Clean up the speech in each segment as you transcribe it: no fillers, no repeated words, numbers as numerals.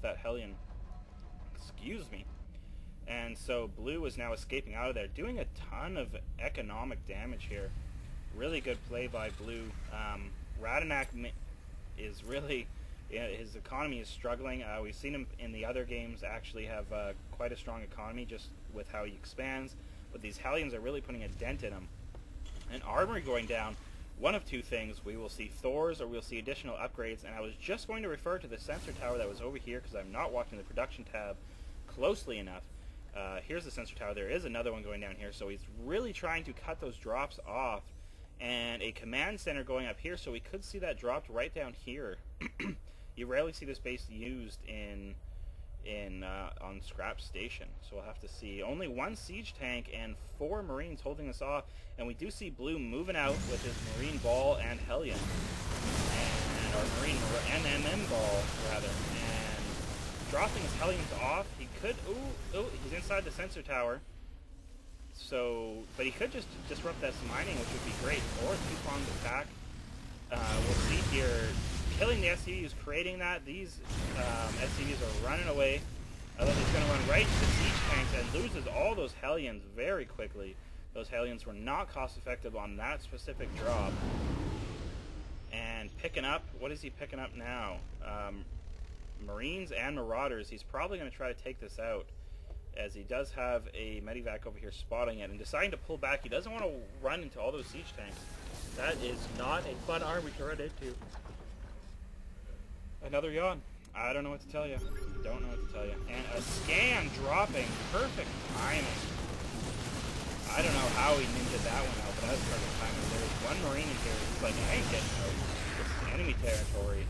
that Hellion. Excuse me. And so blue is now escaping out of there, doing a ton of economic damage here. Really good play by blue. Ratanak is really, his economy is struggling. We've seen him in the other games actually have quite a strong economy just with how he expands. But these Hellions are really putting a dent in him. And armor going down, one of two things. We will see Thors or we'll see additional upgrades. And I was just going to refer to the sensor tower that was over here because I'm not watching the production tab closely enough. Here's the sensor tower. There is another one going down here. So he's really trying to cut those drops off. And a command center going up here. So we could see that dropped right down here. You rarely see this base used on Scrap Station, so we'll have to see. Only one siege tank and 4 Marines holding us off, and we do see blue moving out with his Marine Ball and Hellion, and our Marine NMM Ball rather, and dropping his Hellions off. He could, he's inside the sensor tower, so, but he could just disrupt this mining, which would be great, or a two-pronged attack. We'll see here. Killing the SCVs, creating that. These SCVs are running away. Although he's going to run right to the siege tanks and loses all those Hellions very quickly. Those Hellions were not cost effective on that specific drop. And picking up, what is he picking up now? Marines and Marauders. He's probably going to try to take this out, as he does have a Medivac over here spotting it and deciding to pull back. He doesn't want to run into all those siege tanks. That is not a fun army to run into. Another yawn. I don't know what to tell you. Don't know what to tell you. And a scan dropping. Perfect timing. I don't know how he ninja'd that one out, but that was perfect timing. There's one Marine in here. He's like, I ain't getting out. This is enemy territory.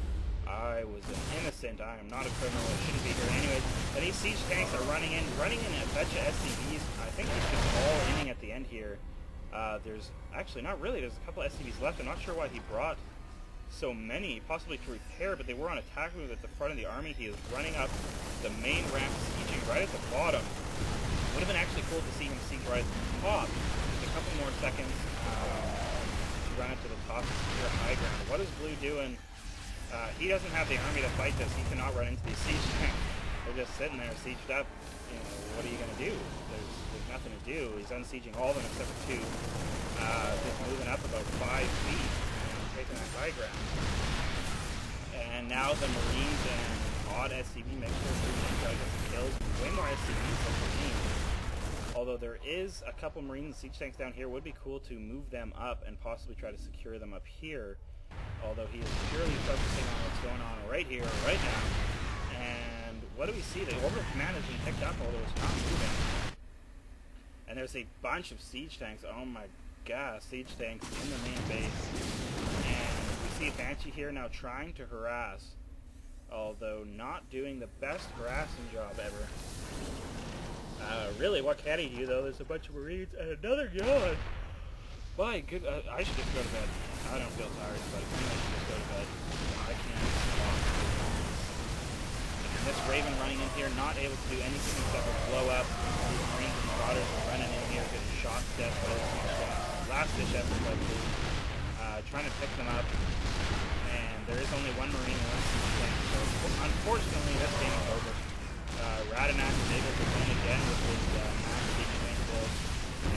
I was an innocent. I am not a criminal. I shouldn't be here anyways. And these siege tanks are running in a bunch of SCVs. I think he's just all inning at the end here. There's actually not really. There's a couple of SCVs left. I'm not sure why he brought so many, possibly to repair, but they were on attack move at the front of the army. He is running up the main ramp, sieging right at the bottom. Would have been actually cool to see him siege right at the top. Just a couple more seconds to run up to the top to secure high ground. What is blue doing? He doesn't have the army to fight this. He cannot run into these siege tanks. They're just sitting there sieged up. You know, what are you going to do? There's nothing to do. He's unsieging all of them except for 2. Just moving up about 5 feet. Taking that high ground. And now the Marines and odd SCV mixture try to get some kills. Way more SCVs than Marines. Although there is a couple Marines and siege tanks down here, would be cool to move them up and possibly try to secure them up here. Although he is purely focusing on what's going on right here, right now. And what do we see? The orbital command has been picked up, although it's not moving. And there's a bunch of siege tanks. Oh my gosh, siege tanks in the main base. And we see Banshee here now trying to harass, although not doing the best harassing job ever. Really, what can he do though? There's a bunch of Marines and another yawn. My good, I should just go to bed. I don't feel tired, but I think I should just go to bed. I can't walk. And this Raven running in here, not able to do anything except for blow up. These Marines and Marauders are running in here, getting shot to death by this last ditch effort by blue. Trying to pick them up, and there is only one Marine and one siege tank, so unfortunately this game is over. Ratanak is able to win again with his max siege tank build,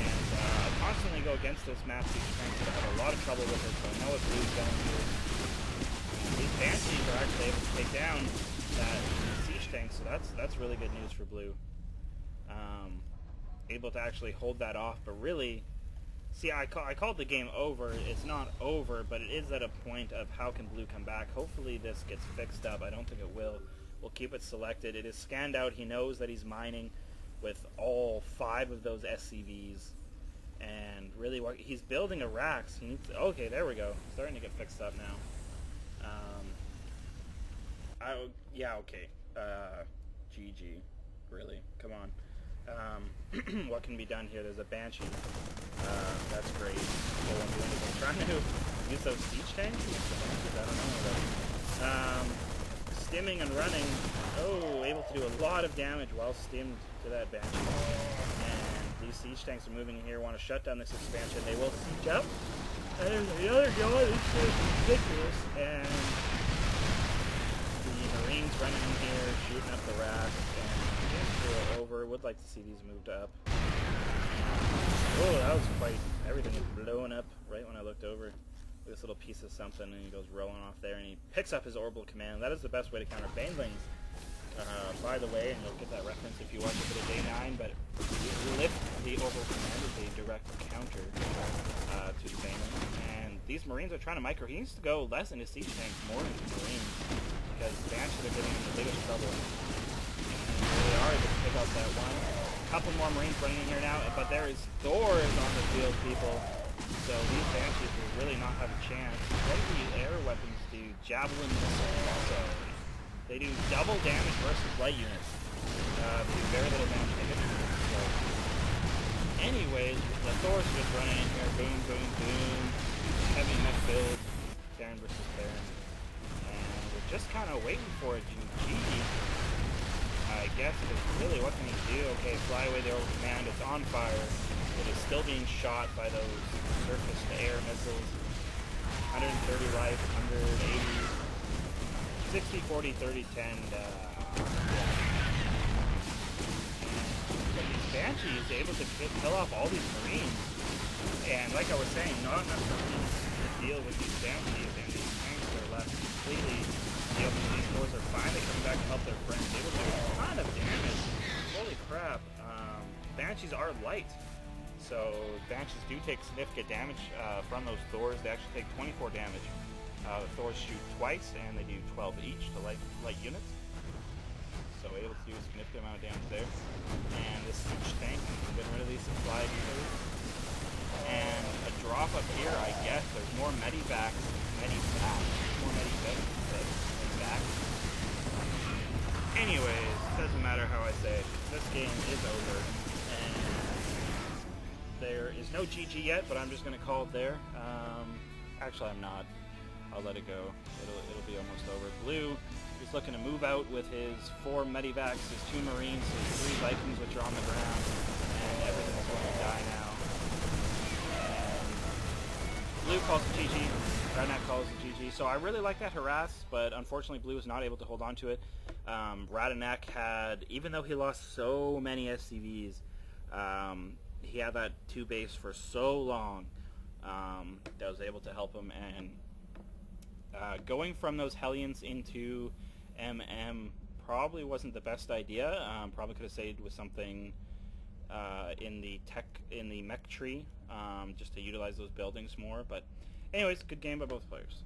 and I constantly go against this max siege tank, but I have a lot of trouble with it, so I know what blue's going to do. These Banshees are actually able to take down that siege tank, so that's really good news for blue. Able to actually hold that off, but really, see, I called the game over. It's not over, but it is at a point of how can blue come back. Hopefully this gets fixed up. I don't think it will. We'll keep it selected. It is scanned out. He knows that he's mining with all 5 of those SCVs. And really, he's building a racks. He needs to, okay, there we go. Starting to get fixed up now. Yeah, okay. GG. Really, come on. What can be done here? There's a Banshee. That's great. No one do anything. Trying to use those siege tanks? I don't know. Stimming and running. Oh, able to do a lot of damage while stimmed to that Banshee. And these siege tanks are moving in here, want to shut down this expansion. They will siege up. And there's the other guy. This is ridiculous. And the Marines running in here, shooting would like to see these moved up. Oh, that was quite... Everything was blowing up right when I looked over. This little piece of something, and he goes rolling off there, and he picks up his orbital command. That is the best way to counter banelings, by the way, and you'll get that reference if you watch a bit of Day 9, but lift the orbital command is a direct counter to the baneling. And these Marines are trying to micro. He needs to go less into siege tanks, more into Marines, because Banshees are getting in the biggest trouble. And they are able to pick out that one. A couple more Marines running in here now, but there is Thors on the field, people. So these Banshees will really not have a chance. What do the air weapons do? Javelin missiles. So they do double damage versus light units. They do very little damage to hit. So anyways, the Thors are just running in here. Boom, boom, boom. Heavy mech build. Terran versus Terran. And we're just kind of waiting for a GG. I guess, because really, what can he do? Okay, fly away the orbital command. It's on fire. It is still being shot by those surface-to-air missiles. 130 life, 180, 60, 40, 30, 10. But these Banshees able to kill off all these Marines. And like I was saying, not enough Marines to deal with these Banshees, and these tanks are left completely in the open. These Thors are finally coming back to help their friends. They will do a ton of damage. Holy crap. Banshees are light. So Banshees do take significant damage from those Thors. They actually take 24 damage. The Thors shoot twice, and they do 12 each to light units. So able to do a significant amount of damage there. And this siege tank, getting rid of these supply dealers. And a drop up here, I guess. There's more medivacs. More medivacs. Anyways, doesn't matter how I say it. This game is over. There is no GG yet, but I'm just going to call it there. Actually, I'm not. I'll let it go. It'll be almost over. Blue is looking to move out with his 4 medivacs, his 2 Marines, his 3 Vikings, which are on the ground, and everything's going to die now. And Blue calls it GG. Ratanak calls it GG. So I really like that harass, but unfortunately Blue was not able to hold on to it. Ratanak had, even though he lost so many SCVs, he had that 2 base for so long that was able to help him, and going from those Hellions into MM probably wasn't the best idea. Probably could have stayed with something in the mech tree just to utilize those buildings more. But anyways, good game by both players.